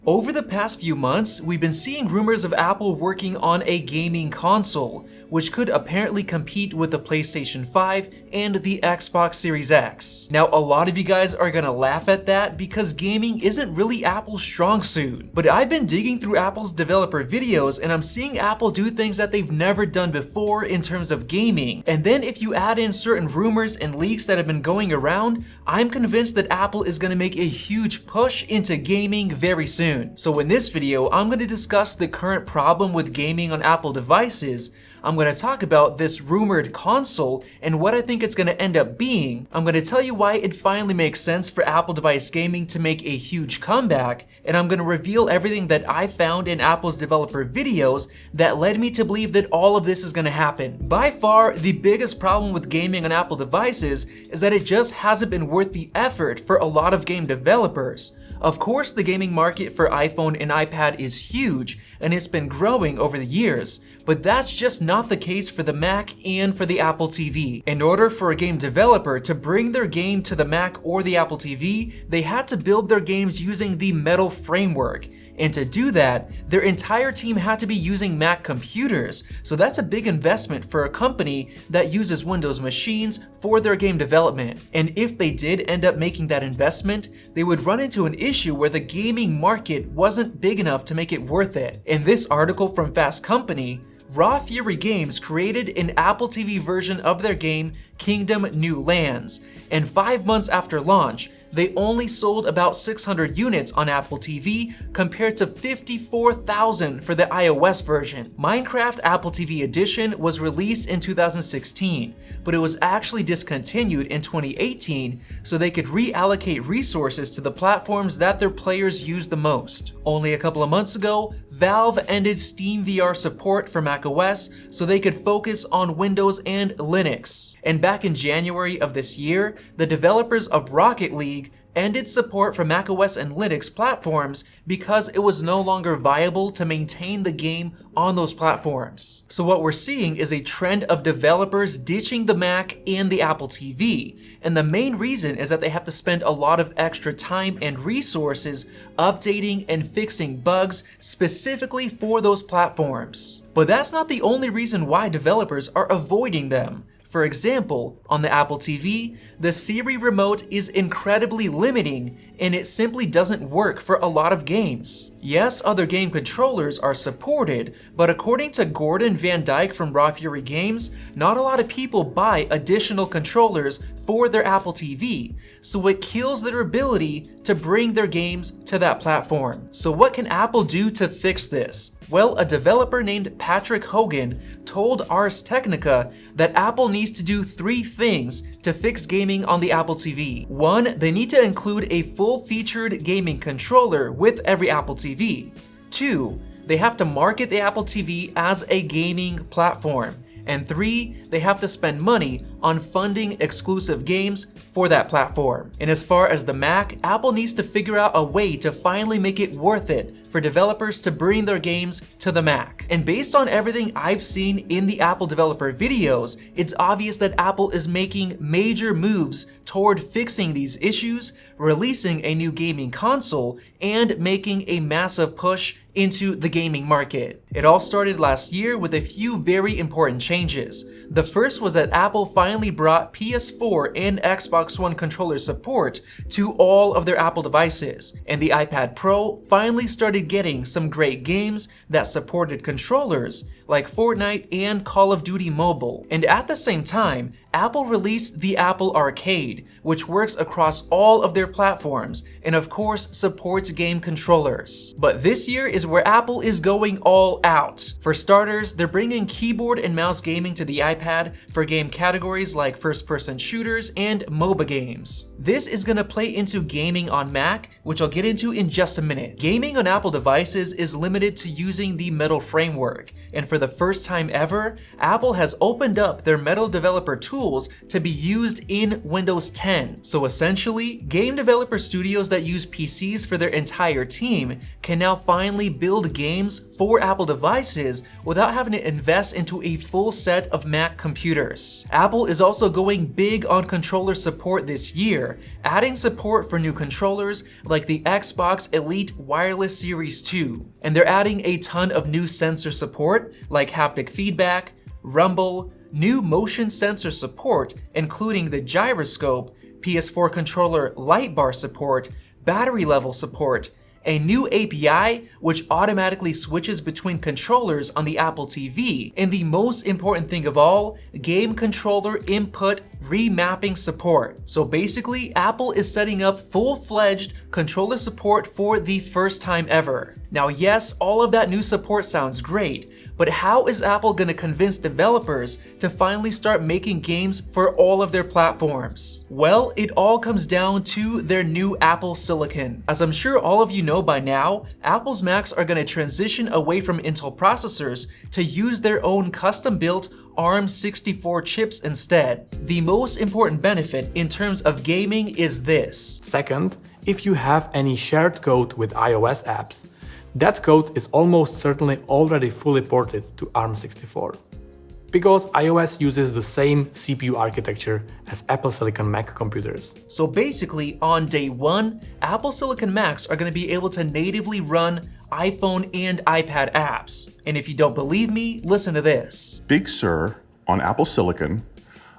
Over the past few months, we've been seeing rumors of Apple working on a gaming console, which could apparently compete with the PlayStation 5 and the Xbox Series X. Now, a lot of you guys are gonna laugh at that because gaming isn't really Apple's strong suit. But I've been digging through Apple's developer videos and I'm seeing Apple do things that they've never done before in terms of gaming. And then if you add in certain rumors and leaks that have been going around, I'm convinced that Apple is gonna make a huge push into gaming very soon. So in this video, I'm going to discuss the current problem with gaming on Apple devices. I'm going to talk about this rumored console and what I think it's going to end up being. I'm going to tell you why it finally makes sense for Apple device gaming to make a huge comeback, and I'm going to reveal everything that I found in Apple's developer videos that led me to believe that all of this is going to happen. By far, the biggest problem with gaming on Apple devices is that it just hasn't been worth the effort for a lot of game developers. Of course, the gaming market for iPhone and iPad is huge, and it's been growing over the years, but that's just not the case for the Mac and for the Apple TV. In order for a game developer to bring their game to the Mac or the Apple TV, they had to build their games using the Metal framework. And to do that, their entire team had to be using Mac computers, so that's a big investment for a company that uses Windows machines for their game development. And if they did end up making that investment, they would run into an issue where the gaming market wasn't big enough to make it worth it. In this article from Fast Company, Raw Fury Games created an Apple TV version of their game Kingdom New Lands, and 5 months after launch, they only sold about 600 units on Apple TV compared to 54,000 for the iOS version. Minecraft Apple TV Edition was released in 2016, but it was actually discontinued in 2018 so they could reallocate resources to the platforms that their players use the most. Only a couple of months ago, Valve ended Steam VR support for macOS so they could focus on Windows and Linux. And back in January of this year, the developers of Rocket League ended support for macOS and Linux platforms because it was no longer viable to maintain the game on those platforms. So what we're seeing is a trend of developers ditching the Mac and the Apple TV, and the main reason is that they have to spend a lot of extra time and resources updating and fixing bugs specifically for those platforms. But that's not the only reason why developers are avoiding them. For example, on the Apple TV, the Siri remote is incredibly limiting and it simply doesn't work for a lot of games. Yes, other game controllers are supported, but according to Gordon Van Dyke from Raw Fury Games, not a lot of people buy additional controllers for their Apple TV, so it kills their ability to bring their games to that platform. So what can Apple do to fix this? Well, a developer named Patrick Hogan told Ars Technica that Apple needs to do 3 things to fix gaming on the Apple TV. 1, they need to include a full-featured gaming controller with every Apple TV. 2, they have to market the Apple TV as a gaming platform. And 3, they have to spend money on funding exclusive games for that platform. And as far as the Mac, Apple needs to figure out a way to finally make it worth it for developers to bring their games to the Mac. And based on everything I've seen in the Apple developer videos, it's obvious that Apple is making major moves toward fixing these issues, releasing a new gaming console, and making a massive push into the gaming market. It all started last year with a few very important changes. The first was that Apple finally brought PS4 and Xbox One controller support to all of their Apple devices, and the iPad Pro finally started getting some great games that supported controllers like Fortnite and Call of Duty Mobile. And at the same time, Apple released the Apple Arcade, which works across all of their platforms and of course supports game controllers. But this year is where Apple is going all out. For starters, they're bringing keyboard and mouse gaming to the iPad for game categories like first-person shooters and MOBA games. This is gonna play into gaming on Mac, which I'll get into in just a minute. Gaming on Apple devices is limited to using the Metal framework, and for the first time ever, Apple has opened up their Metal developer tool tools to be used in Windows 10. So essentially, game developer studios that use PCs for their entire team can now finally build games for Apple devices without having to invest into a full set of Mac computers. Apple is also going big on controller support this year, adding support for new controllers like the Xbox Elite Wireless Series 2. And they're adding a ton of new sensor support like haptic feedback, rumble, new motion sensor support including the gyroscope, PS4 controller light bar support, battery level support, a new API which automatically switches between controllers on the Apple TV, and the most important thing of all, game controller input remapping support. So basically, Apple is setting up full-fledged controller support for the first time ever. Now yes, all of that new support sounds great, but how is Apple going to convince developers to finally start making games for all of their platforms? Well, it all comes down to their new Apple Silicon. As I'm sure all of you know by now, Apple's Macs are going to transition away from Intel processors to use their own custom-built ARM64 chips instead. The most important benefit in terms of gaming is this. Second, if you have any shared code with iOS apps, that code is almost certainly already fully ported to ARM64, because iOS uses the same CPU architecture as Apple Silicon Mac computers. So basically, on day one, Apple Silicon Macs are going to be able to natively run iPhone and iPad apps. And if you don't believe me, listen to this. Big Sur on Apple Silicon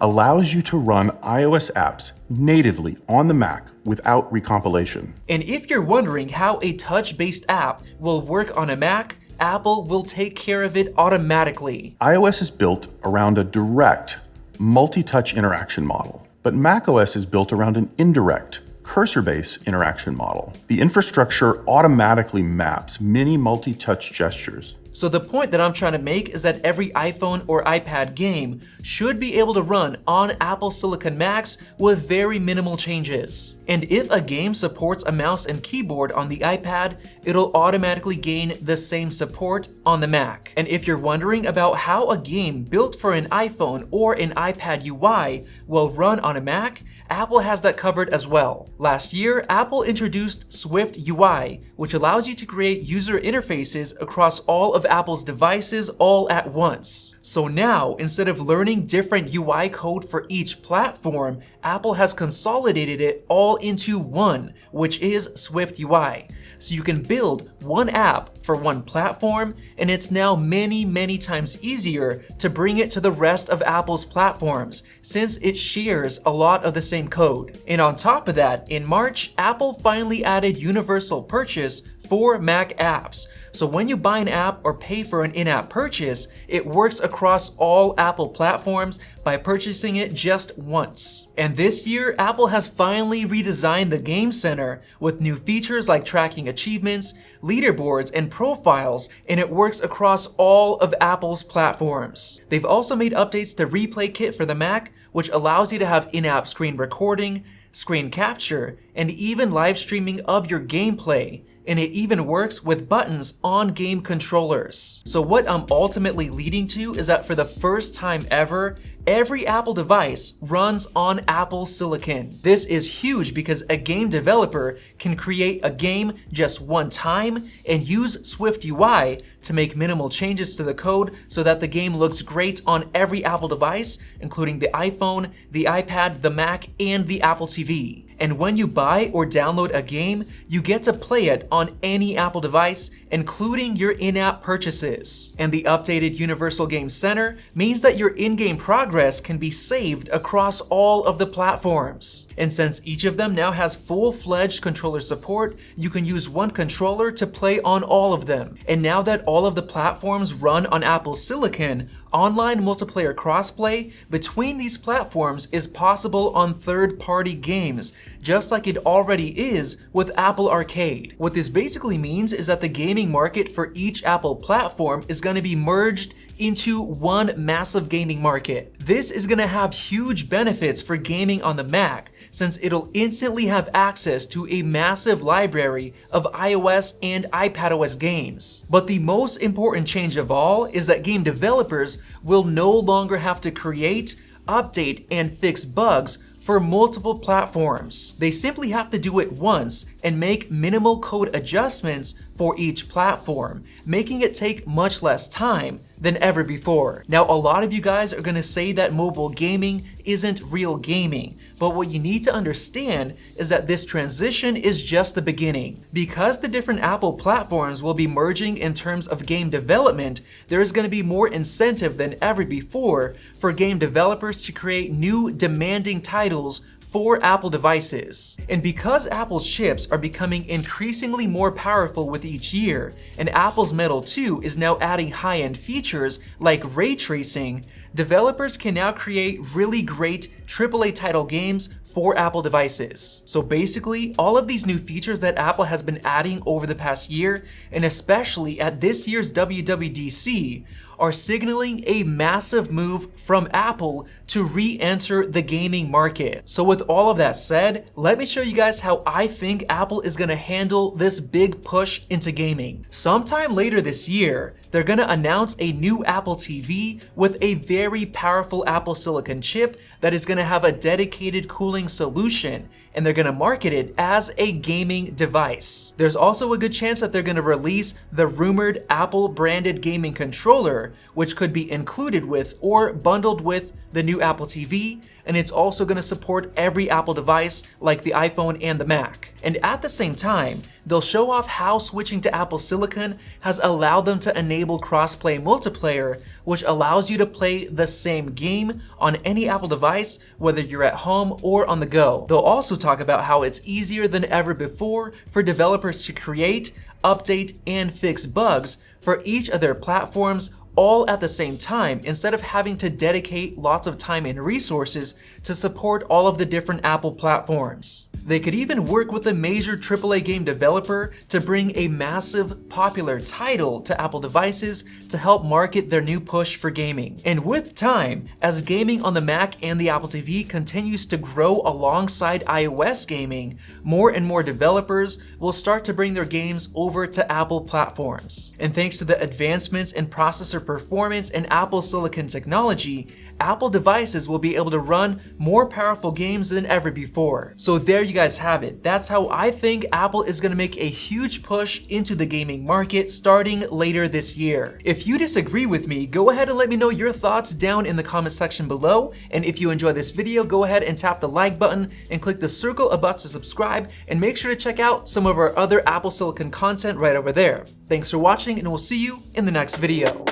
allows you to run iOS apps natively on the Mac without recompilation. And if you're wondering how a touch-based app will work on a Mac, Apple will take care of it automatically. iOS is built around a direct, multi-touch interaction model, but macOS is built around an indirect, cursor-based interaction model. The infrastructure automatically maps many multi-touch gestures. So the point that I'm trying to make is that every iPhone or iPad game should be able to run on Apple Silicon Macs with very minimal changes. And if a game supports a mouse and keyboard on the iPad, it'll automatically gain the same support on the Mac. And if you're wondering about how a game built for an iPhone or an iPad UI will run on a Mac, Apple has that covered as well. Last year, Apple introduced Swift UI, which allows you to create user interfaces across all of Apple's devices all at once. So now, instead of learning different UI code for each platform, Apple has consolidated it all into one, which is Swift UI. So you can build one app for one platform, and it's now many times easier to bring it to the rest of Apple's platforms, since it shares a lot of the same code. And on top of that, in March, Apple finally added universal purchase for Mac apps. So when you buy an app or pay for an in-app purchase, it works across all Apple platforms by purchasing it just once. And this year, Apple has finally redesigned the Game Center with new features like tracking achievements, leaderboards, and profiles, and it works across all of Apple's platforms. They've also made updates to Replay Kit for the Mac, which allows you to have in-app screen recording, screen capture, and even live streaming of your gameplay. And it even works with buttons on game controllers. So what I'm ultimately leading to is that for the first time ever, every Apple device runs on Apple Silicon. This is huge because a game developer can create a game just one time and use Swift UI to make minimal changes to the code so that the game looks great on every Apple device, including the iPhone, the iPad, the Mac, and the Apple TV. And when you buy or download a game, you get to play it on any Apple device, including your in-app purchases. And the updated Universal Game Center means that your in-game progress can be saved across all of the platforms. And since each of them now has full-fledged controller support, you can use one controller to play on all of them. And now that all of the platforms run on Apple Silicon, online multiplayer crossplay between these platforms is possible on third-party games, just like it already is with Apple Arcade. What this basically means is that the gaming market for each Apple platform is going to be merged into one massive gaming market. This is going to have huge benefits for gaming on the Mac, since it'll instantly have access to a massive library of iOS and iPadOS games. But the most important change of all is that game developers will no longer have to create, update, and fix bugs for multiple platforms. They simply have to do it once and make minimal code adjustments for each platform, making it take much less time than ever before. Now, a lot of you guys are gonna say that mobile gaming isn't real gaming, but what you need to understand is that this transition is just the beginning. Because the different Apple platforms will be merging in terms of game development, there is gonna be more incentive than ever before for game developers to create new demanding titles for Apple devices. And because Apple's chips are becoming increasingly more powerful with each year, and Apple's Metal 2 is now adding high-end features like ray tracing, developers can now create really great AAA title games for Apple devices. So basically, all of these new features that Apple has been adding over the past year, and especially at this year's WWDC, are signaling a massive move from Apple to re-enter the gaming market. So with all of that said, let me show you guys how I think Apple is gonna handle this big push into gaming. Sometime later this year, they're gonna announce a new Apple TV with a very powerful Apple Silicon chip that is gonna have a dedicated cooling solution, and they're gonna market it as a gaming device. There's also a good chance that they're gonna release the rumored Apple branded gaming controller, which could be included with or bundled with the new Apple TV, and it's also going to support every Apple device like the iPhone and the Mac. And at the same time, they'll show off how switching to Apple Silicon has allowed them to enable crossplay multiplayer, which allows you to play the same game on any Apple device, whether you're at home or on the go. They'll also talk about how it's easier than ever before for developers to create, update, and fix bugs for each of their platforms all at the same time, instead of having to dedicate lots of time and resources to support all of the different Apple platforms. They could even work with a major AAA game developer to bring a massive popular title to Apple devices to help market their new push for gaming. And with time, as gaming on the Mac and the Apple TV continues to grow alongside iOS gaming, more and more developers will start to bring their games over to Apple platforms. And thanks to the advancements in processor performance and Apple Silicon technology, Apple devices will be able to run more powerful games than ever before. So there you guys have it. That's how I think Apple is going to make a huge push into the gaming market starting later this year. If you disagree with me, go ahead and let me know your thoughts down in the comment section below. And if you enjoyed this video, go ahead and tap the like button and click the circle above to subscribe, and make sure to check out some of our other Apple Silicon content right over there. Thanks for watching, and we'll see you in the next video.